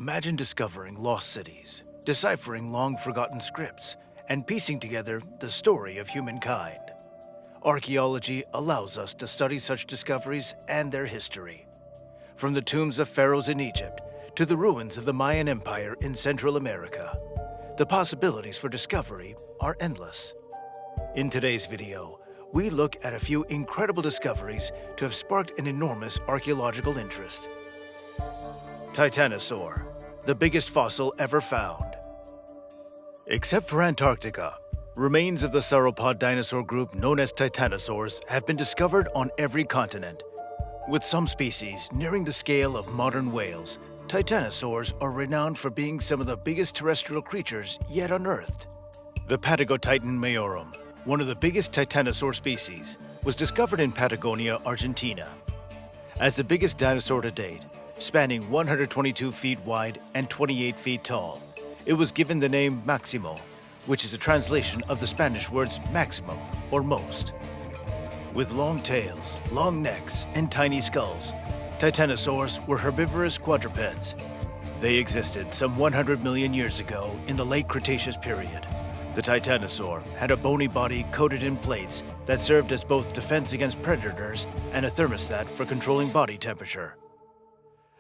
Imagine discovering lost cities, deciphering long-forgotten scripts, and piecing together the story of humankind. Archaeology allows us to study such discoveries and their history. From the tombs of pharaohs in Egypt to the ruins of the Mayan Empire in Central America, the possibilities for discovery are endless. In today's video, we look at a few incredible discoveries to have sparked an enormous archaeological interest. Titanosaur, the biggest fossil ever found. Except for Antarctica, remains of the sauropod dinosaur group known as titanosaurs have been discovered on every continent. With some species nearing the scale of modern whales, titanosaurs are renowned for being some of the biggest terrestrial creatures yet unearthed. The Patagotitan majorum, one of the biggest titanosaur species, was discovered in Patagonia, Argentina. As the biggest dinosaur to date, spanning 122 feet wide and 28 feet tall, it was given the name Maximo, which is a translation of the Spanish words maximum, or most. With long tails, long necks, and tiny skulls, titanosaurs were herbivorous quadrupeds. They existed some 100 million years ago in the late Cretaceous period. The titanosaur had a bony body coated in plates that served as both defense against predators and a thermostat for controlling body temperature.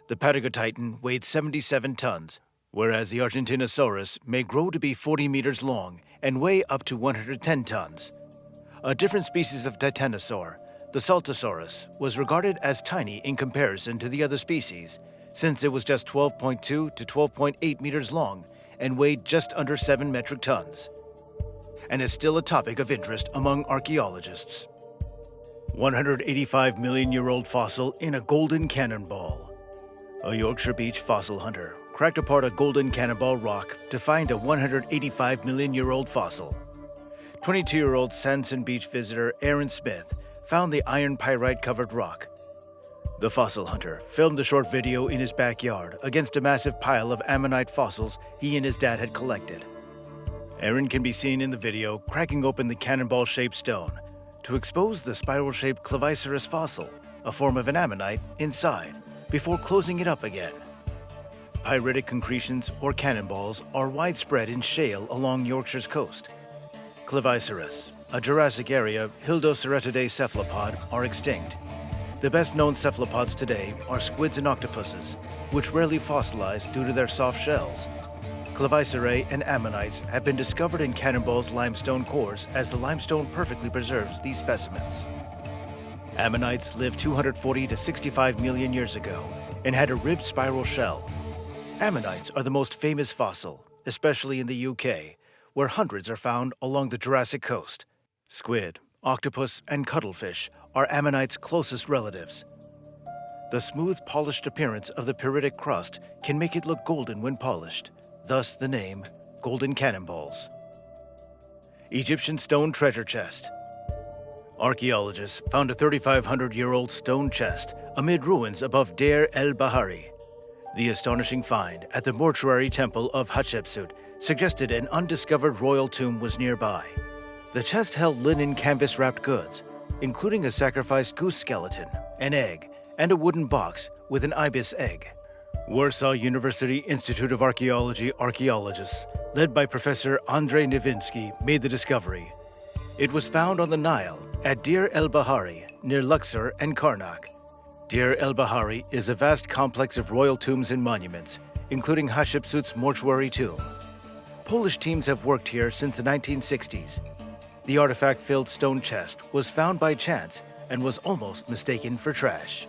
The Patagotitan weighed 77 tons, whereas the Argentinosaurus may grow to be 40 meters long and weigh up to 110 tons. A different species of titanosaur, the Saltosaurus, was regarded as tiny in comparison to the other species, since it was just 12.2 to 12.8 meters long and weighed just under 7 metric tons, and is still a topic of interest among archaeologists. 185 million-year-old fossil in a golden cannonball. A Yorkshire Beach fossil hunter cracked apart a golden cannonball rock to find a 185 million-year-old fossil. 22-year-old Sanson Beach visitor Aaron Smith found the iron pyrite-covered rock. The fossil hunter filmed the short video in his backyard against a massive pile of ammonite fossils he and his dad had collected. Aaron can be seen in the video cracking open the cannonball-shaped stone to expose the spiral-shaped clavicerous fossil, a form of an ammonite, inside, before closing it up again. Pyritic concretions or cannonballs are widespread in shale along Yorkshire's coast. Clavicerous, a Jurassic area Hildoceratidae cephalopod, are extinct. The best-known cephalopods today are squids and octopuses, which rarely fossilize due to their soft shells. Clavicerae and ammonites have been discovered in Cannonball's limestone cores, as the limestone perfectly preserves these specimens. Ammonites lived 240 to 65 million years ago and had a ribbed spiral shell. Ammonites are the most famous fossil, especially in the UK, where hundreds are found along the Jurassic coast. Squid, octopus, and cuttlefish are ammonites' closest relatives. The smooth, polished appearance of the pyritic crust can make it look golden when polished, thus the name golden cannonballs. Egyptian stone treasure chest. Archaeologists found a 3,500-year-old stone chest amid ruins above Deir el-Bahari. The astonishing find at the mortuary temple of Hatshepsut suggested an undiscovered royal tomb was nearby. The chest held linen canvas-wrapped goods, including a sacrificed goose skeleton, an egg, and a wooden box with an ibis egg. Warsaw University Institute of Archaeology archaeologists, led by Professor Andrzej Nowinski, made the discovery. It was found on the Nile at Deir el-Bahari, near Luxor and Karnak. Deir el-Bahari is a vast complex of royal tombs and monuments, including Hatshepsut's mortuary tomb. Polish teams have worked here since the 1960s. The artifact-filled stone chest was found by chance and was almost mistaken for trash.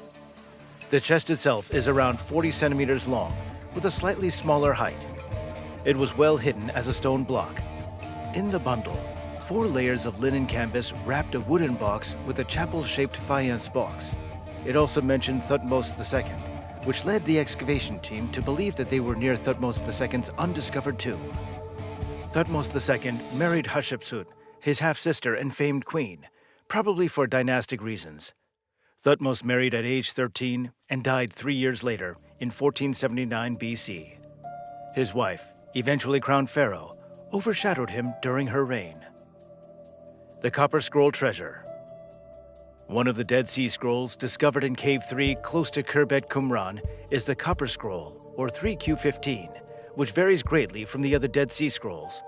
The chest itself is around 40 centimeters long, with a slightly smaller height. It was well hidden as a stone block. In the bundle, 4 layers of linen canvas wrapped a wooden box with a chapel-shaped faience box. It also mentioned Thutmose II, which led the excavation team to believe that they were near Thutmose II's undiscovered tomb. Thutmose II married Hatshepsut, his half-sister and famed queen, probably for dynastic reasons. Thutmose married at age 13 and died 3 years later in 1479 BC. His wife, eventually crowned pharaoh, overshadowed him during her reign. The Copper Scroll Treasure. One of the Dead Sea Scrolls discovered in Cave 3 close to Khirbet Qumran is the Copper Scroll, or 3Q15, which varies greatly from the other Dead Sea Scrolls.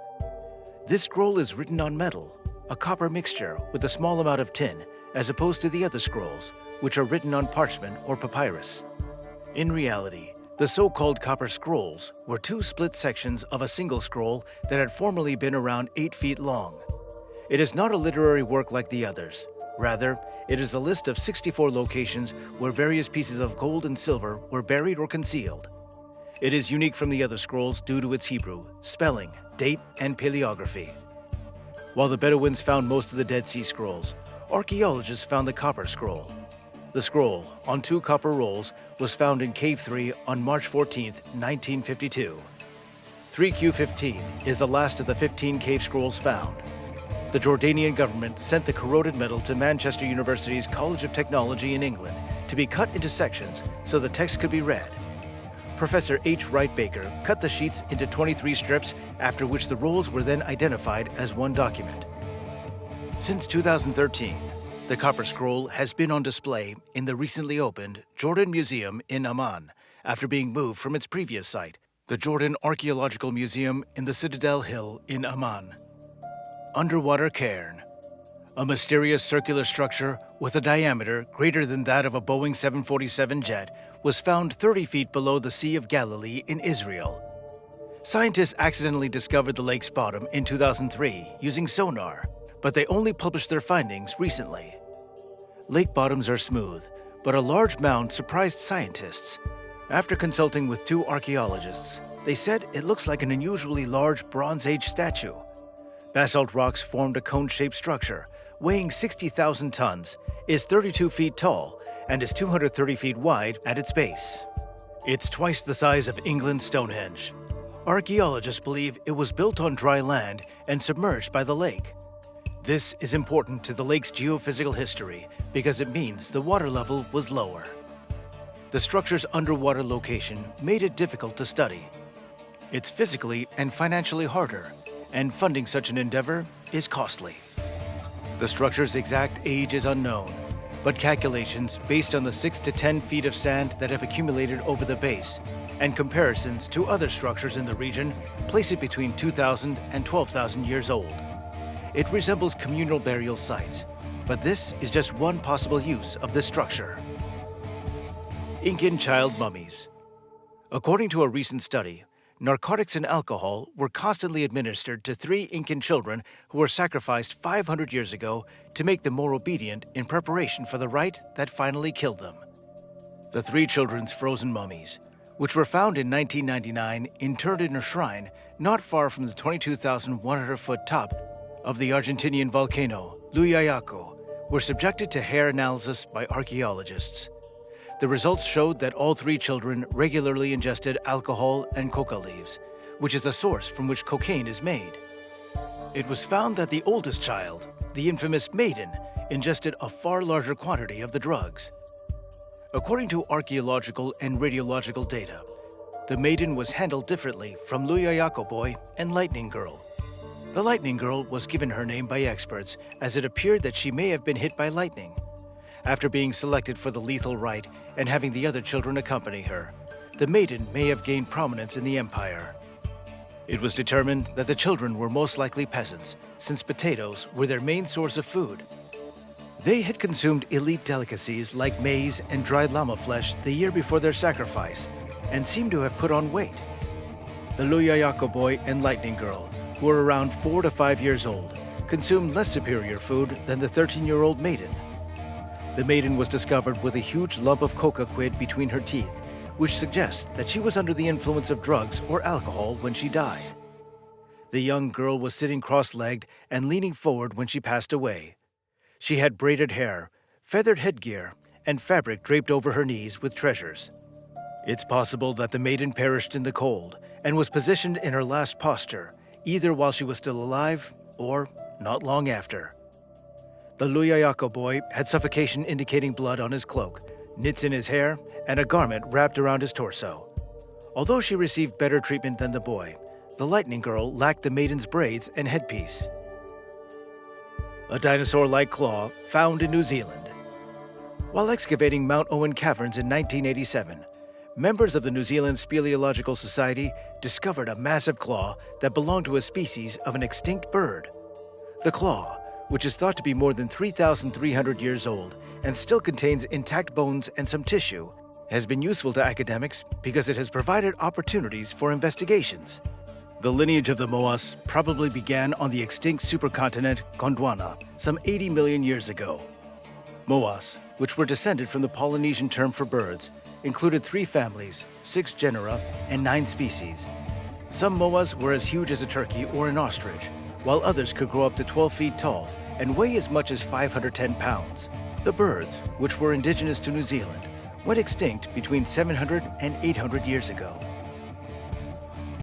This scroll is written on metal, a copper mixture with a small amount of tin, as opposed to the other scrolls, which are written on parchment or papyrus. In reality, the so-called copper scrolls were two split sections of a single scroll that had formerly been around 8 feet long. It is not a literary work like the others. Rather, it is a list of 64 locations where various pieces of gold and silver were buried or concealed. It is unique from the other scrolls due to its Hebrew, spelling, date, and paleography. While the Bedouins found most of the Dead Sea Scrolls, archaeologists found the copper scroll. The scroll, on 2 copper rolls, was found in Cave 3 on March 14, 1952. 3Q15 is the last of the 15 cave scrolls found. The Jordanian government sent the corroded metal to Manchester University's College of Technology in England to be cut into sections so the text could be read. Professor H. Wright Baker cut the sheets into 23 strips, after which the rolls were then identified as one document. Since 2013, the copper scroll has been on display in the recently opened Jordan Museum in Amman after being moved from its previous site, the Jordan Archaeological Museum in the Citadel Hill in Amman. Underwater cairn. A mysterious circular structure with a diameter greater than that of a Boeing 747 jet was found 30 feet below the Sea of Galilee in Israel. Scientists accidentally discovered the lake's bottom in 2003 using sonar, but they only published their findings recently. Lake bottoms are smooth, but a large mound surprised scientists. After consulting with 2 archaeologists, they said it looks like an unusually large Bronze Age statue. Basalt rocks formed a cone-shaped structure, weighing 60,000 tons, is 32 feet tall, and is 230 feet wide at its base. It's twice the size of England's Stonehenge. Archaeologists believe it was built on dry land and submerged by the lake. This is important to the lake's geophysical history because it means the water level was lower. The structure's underwater location made it difficult to study. It's physically and financially harder, and funding such an endeavor is costly. The structure's exact age is unknown, but calculations based on the 6 to 10 feet of sand that have accumulated over the base and comparisons to other structures in the region place it between 2,000 and 12,000 years old. It resembles communal burial sites, but this is just one possible use of this structure. Incan child mummies. According to a recent study, narcotics and alcohol were constantly administered to 3 Incan children who were sacrificed 500 years ago to make them more obedient in preparation for the rite that finally killed them. The 3 children's frozen mummies, which were found in 1999 interred in a shrine not far from the 22,100-foot top of the Argentinian volcano, Luyayaco, were subjected to hair analysis by archaeologists. The results showed that all 3 children regularly ingested alcohol and coca leaves, which is a source from which cocaine is made. It was found that the oldest child, the infamous maiden, ingested a far larger quantity of the drugs. According to archaeological and radiological data, the maiden was handled differently from Luyayaco Boy and Lightning Girl. The Lightning Girl was given her name by experts as it appeared that she may have been hit by lightning. After being selected for the lethal rite and having the other children accompany her, the maiden may have gained prominence in the empire. It was determined that the children were most likely peasants, since potatoes were their main source of food. They had consumed elite delicacies like maize and dried llama flesh the year before their sacrifice, and seemed to have put on weight. The Luyayaco Boy and Lightning Girl, who were around 4 to 5 years old, consumed less superior food than the 13-year-old maiden. The maiden was discovered with a huge lump of coca quid between her teeth, which suggests that she was under the influence of drugs or alcohol when she died. The young girl was sitting cross-legged and leaning forward when she passed away. She had braided hair, feathered headgear, and fabric draped over her knees with treasures. It's possible that the maiden perished in the cold and was positioned in her last posture, either while she was still alive or not long after. The Luyayaco Boy had suffocation indicating blood on his cloak, knits in his hair, and a garment wrapped around his torso. Although she received better treatment than the boy, the Lightning Girl lacked the maiden's braids and headpiece. A dinosaur-like claw found in New Zealand. While excavating Mount Owen Caverns in 1987, Members of the New Zealand Speleological Society discovered a massive claw that belonged to a species of an extinct bird. The claw, which is thought to be more than 3,300 years old and still contains intact bones and some tissue, has been useful to academics because it has provided opportunities for investigations. The lineage of the Moas probably began on the extinct supercontinent Gondwana some 80 million years ago. Moas, which were descended from the Polynesian term for birds, included 3 families, 6 genera, and 9 species. Some moas were as huge as a turkey or an ostrich, while others could grow up to 12 feet tall and weigh as much as 510 pounds. The birds, which were indigenous to New Zealand, went extinct between 700 and 800 years ago.